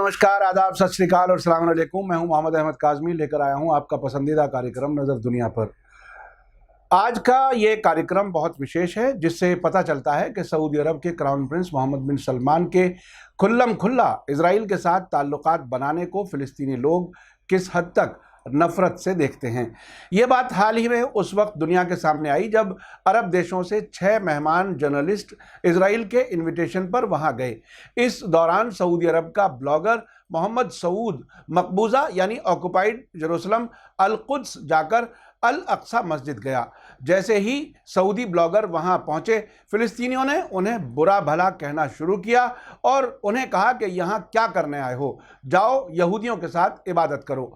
नमस्कार, आदाब, सत श्री अकाल और सलाम अलैकुम। मैं हूं मोहम्मद अहमद काज़मी, लेकर आया हूं आपका पसंदीदा कार्यक्रम नज़र दुनिया पर। आज का ये कार्यक्रम बहुत विशेष है, जिससे पता चलता है कि सऊदी अरब के क्राउन प्रिंस मोहम्मद बिन सलमान के खुल्लम खुल्ला इजराइल के साथ ताल्लुकात बनाने को फ़िलिस्तीनी लोग किस हद तक नफरत से देखते हैं। ये बात हाल ही में उस वक्त दुनिया के सामने आई जब अरब देशों से 6 मेहमान जर्नलिस्ट इजराइल के इनविटेशन पर वहां गए। इस दौरान सऊदी अरब का ब्लॉगर मोहम्मद सऊद मकबूजा यानी ऑक्युपाइड जेरूसलम अल कुद्स जाकर अल अक्सा मस्जिद गया। जैसे ही सऊदी ब्लॉगर वहां पहुंचे, फिलिस्तीनियों ने उन्हें बुरा भला कहना शुरू किया और उन्हें कहा कि यहाँ क्या करने आए हो, जाओ यहूदियों के साथ इबादत करो।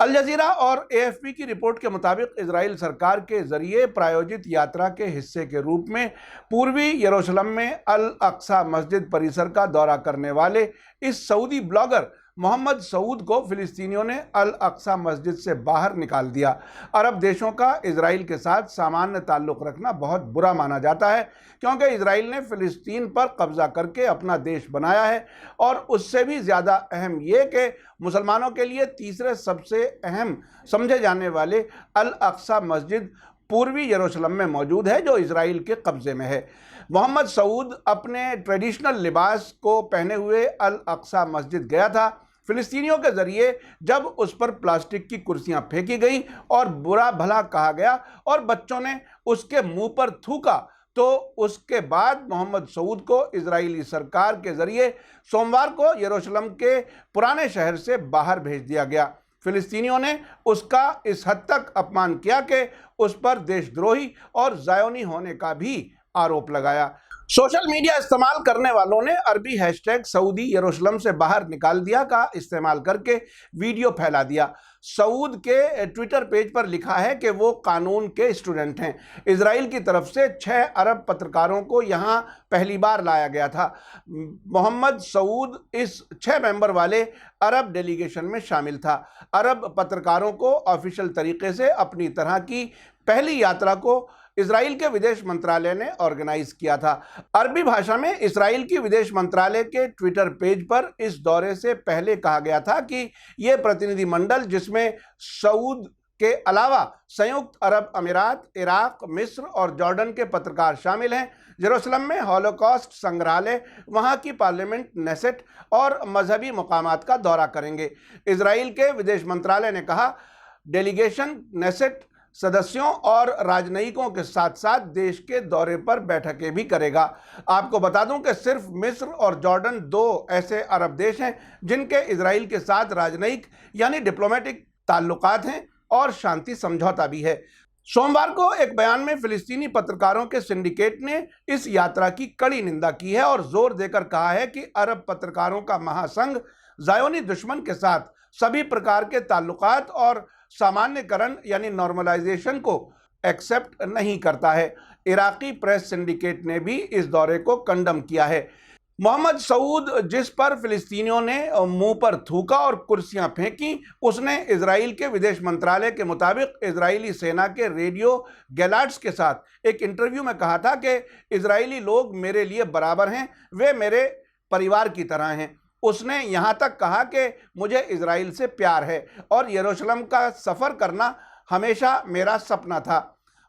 अल जजीरा और एएफपी की रिपोर्ट के मुताबिक इजराइल सरकार के जरिए प्रायोजित यात्रा के हिस्से के रूप में पूर्वी यरूशलेम में अल अक्सा मस्जिद परिसर का दौरा करने वाले इस सऊदी ब्लॉगर मोहम्मद सऊद को फिलिस्तीनियों ने अल अक्सा मस्जिद से बाहर निकाल दिया। अरब देशों का इजराइल के साथ सामान्य ताल्लुक़ रखना बहुत बुरा माना जाता है, क्योंकि इजराइल ने फ़िलिस्तीन पर कब्जा करके अपना देश बनाया है। और उससे भी ज़्यादा अहम ये कि मुसलमानों के लिए तीसरे सबसे अहम समझे जाने वाले अल अक्सा मस्जिद पूर्वी यरूशलेम में मौजूद है, जो इजराइल के कब्ज़े में है। मोहम्मद सऊद अपने ट्रेडिशनल लिबास को पहने हुए अल अक्सा मस्जिद गया था। फिलिस्तीनियों के ज़रिए जब उस पर प्लास्टिक की कुर्सियां फेंकी गई और बुरा भला कहा गया और बच्चों ने उसके मुंह पर थूका, तो उसके बाद मोहम्मद सऊद को इजरायली सरकार के ज़रिए सोमवार को यरूशलेम के पुराने शहर से बाहर भेज दिया गया। फिलिस्तीनियों ने उसका इस हद तक अपमान किया कि उस पर देशद्रोही और ज़ायोनी होने का भी आरोप लगाया। सोशल मीडिया इस्तेमाल करने वालों ने अरबी हैशटैग सऊदी यरूशलेम से बाहर निकाल दिया का इस्तेमाल करके वीडियो फैला दिया। सऊद के ट्विटर पेज पर लिखा है कि वो कानून के स्टूडेंट हैं। इजराइल की तरफ से 6 अरब पत्रकारों को यहाँ पहली बार लाया गया था। मोहम्मद सऊद इस 6 मेंबर वाले अरब डेलीगेशन में शामिल था। अरब पत्रकारों को ऑफिशियल तरीके से अपनी तरह की पहली यात्रा को इजराइल के विदेश मंत्रालय ने ऑर्गेनाइज किया था। अरबी भाषा में इजराइल की विदेश मंत्रालय के ट्विटर पेज पर इस दौरे से पहले कहा गया था कि ये प्रतिनिधिमंडल, जिसमें सऊद के अलावा संयुक्त अरब अमीरात, इराक, मिस्र और जॉर्डन के पत्रकार शामिल हैं, जेरूसलम में हॉलोकॉस्ट संग्रहालय, वहां की पार्लियामेंट, नेसेट और मजहबी मकामात का दौरा करेंगे। इजराइल के विदेश मंत्रालय ने कहा, डेलीगेशन नेसेट सदस्यों और राजनयिकों के साथ साथ देश के दौरे पर बैठकें भी करेगा। आपको बता दूं कि सिर्फ मिस्र और जॉर्डन 2 ऐसे अरब देश हैं जिनके इजराइल के साथ राजनयिक यानी डिप्लोमेटिक ताल्लुकात हैं और शांति समझौता भी है। सोमवार को एक बयान में फिलिस्तीनी पत्रकारों के सिंडिकेट ने इस यात्रा की कड़ी निंदा की है और जोर देकर कहा है कि अरब पत्रकारों का महासंघ ज़ायोनी दुश्मन के साथ सभी प्रकार के ताल्लुकात और सामान्यकरण यानी नॉर्मलाइजेशन को एक्सेप्ट नहीं करता है। इराकी प्रेस सिंडिकेट ने भी इस दौरे को कंडम किया है। मोहम्मद सऊद, जिस पर फिलिस्तीनियों ने मुंह पर थूका और कुर्सियां फेंकी, उसने इजराइल के विदेश मंत्रालय के मुताबिक इजरायली सेना के रेडियो गैलाट्स के साथ एक इंटरव्यू में कहा था कि इजरायली लोग मेरे लिए बराबर हैं, वे मेरे परिवार की तरह हैं। उसने यहाँ तक कहा कि मुझे इजराइल से प्यार है और यरूशलेम का सफ़र करना हमेशा मेरा सपना था।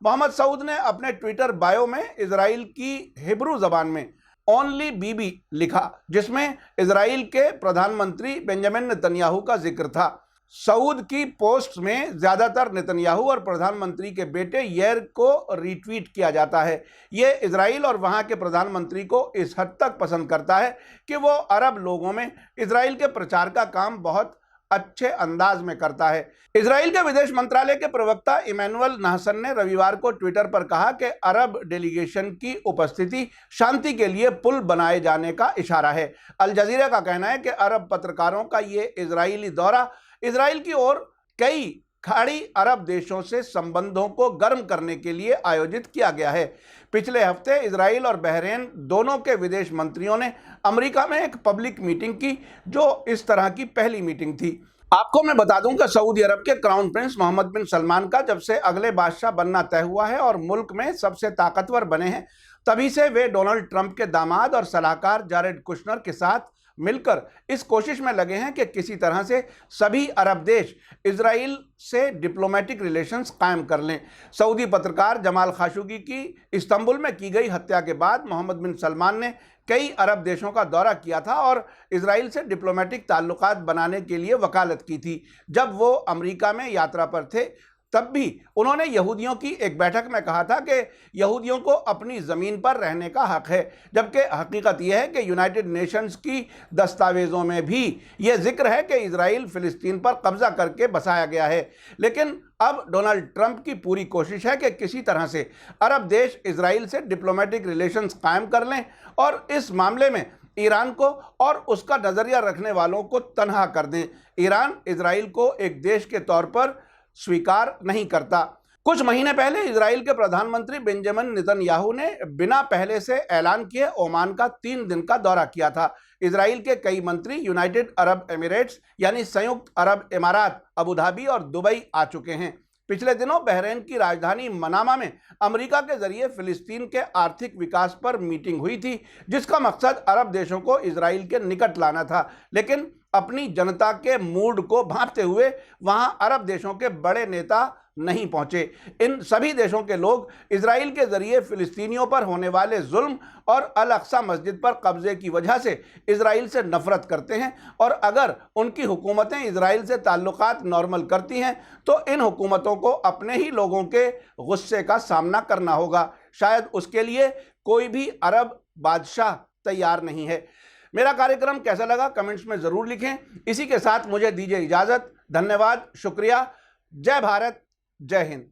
मोहम्मद सऊद ने अपने ट्विटर बायो में इजराइल की हिब्रू ज़बान में ओनली बीबी लिखा, जिसमें इजराइल के प्रधानमंत्री बेंजामिन नेतन्याहू का जिक्र था। सऊद की पोस्ट में ज़्यादातर नेतन्याहू और प्रधानमंत्री के बेटे यार को रीट्वीट किया जाता है। ये इजराइल और वहाँ के प्रधानमंत्री को इस हद तक पसंद करता है कि वो अरब लोगों में इजराइल के प्रचार का काम बहुत अच्छे अंदाज में करता है। इजराइल के विदेश मंत्रालय के प्रवक्ता इमैनुअल नाहसन ने रविवार को ट्विटर पर कहा कि अरब डेलीगेशन की उपस्थिति शांति के लिए पुल बनाए जाने का इशारा है। अल जजीरा का कहना है कि अरब पत्रकारों का ये इजरायली दौरा इजराइल की ओर कई खाड़ी अरब देशों से संबंधों को गर्म करने के लिए आयोजित किया गया है। पिछले हफ्ते इजराइल और बहरीन दोनों के विदेश मंत्रियों ने अमेरिका में एक पब्लिक मीटिंग की, जो इस तरह की पहली मीटिंग थी। आपको मैं बता दूं कि सऊदी अरब के क्राउन प्रिंस मोहम्मद बिन सलमान का जब से अगले बादशाह बनना तय हुआ है और मुल्क में सबसे ताकतवर बने हैं, तभी से वे डोनाल्ड ट्रंप के दामाद और सलाहकार जारेड कुशनर के साथ मिलकर इस कोशिश में लगे हैं कि किसी तरह से सभी अरब देश इजराइल से डिप्लोमेटिक रिलेशंस कायम कर लें। सऊदी पत्रकार जमाल खाशोगी की इस्तांबुल में की गई हत्या के बाद मोहम्मद बिन सलमान ने कई अरब देशों का दौरा किया था और इजराइल से डिप्लोमेटिक ताल्लुकात बनाने के लिए वकालत की थी। जब वो अमेरिका में यात्रा पर थे तब भी उन्होंने यहूदियों की एक बैठक में कहा था कि यहूदियों को अपनी ज़मीन पर रहने का हक है, जबकि हकीकत यह है कि यूनाइटेड नेशंस की दस्तावेज़ों में भी यह जिक्र है कि इजराइल फ़िलिस्तीन पर कब्ज़ा करके बसाया गया है। लेकिन अब डोनाल्ड ट्रंप की पूरी कोशिश है कि किसी तरह से अरब देश इजराइल से डिप्लोमेटिक रिलेशंस कायम कर लें और इस मामले में ईरान को और उसका नज़रिया रखने वालों को तनहा कर दें। ईरान इजराइल को एक देश के तौर पर स्वीकार नहीं करता। कुछ महीने पहले इजराइल के प्रधानमंत्री बेंजामिन नेतन्याहू ने बिना पहले से ऐलान किए ओमान का 3 दिन का दौरा किया था। इजराइल के कई मंत्री यूनाइटेड अरब एमिरेट्स यानी संयुक्त अरब इमारात, अबू धाबी और दुबई आ चुके हैं। पिछले दिनों बहरीन की राजधानी मनामा में अमेरिका के जरिए फिलिस्तीन के आर्थिक विकास पर मीटिंग हुई थी, जिसका मकसद अरब देशों को इजराइल के निकट लाना था। लेकिन अपनी जनता के मूड को भांपते हुए वहां अरब देशों के बड़े नेता नहीं पहुंचे। इन सभी देशों के लोग इजराइल के जरिए फिलिस्तीनियों पर होने वाले जुल्म और अल अक्सा मस्जिद पर कब्जे की वजह से इजराइल से नफरत करते हैं और अगर उनकी हुकूमतें इजराइल से ताल्लुकात नॉर्मल करती हैं तो इन हुकूमतों को अपने ही लोगों के गुस्से का सामना करना होगा। शायद उसके लिए कोई भी अरब बादशाह तैयार नहीं है। मेरा कार्यक्रम कैसा लगा कमेंट्स में ज़रूर लिखें। इसी के साथ मुझे दीजिए इजाज़त। धन्यवाद, शुक्रिया। जय भारत, जय हिंद।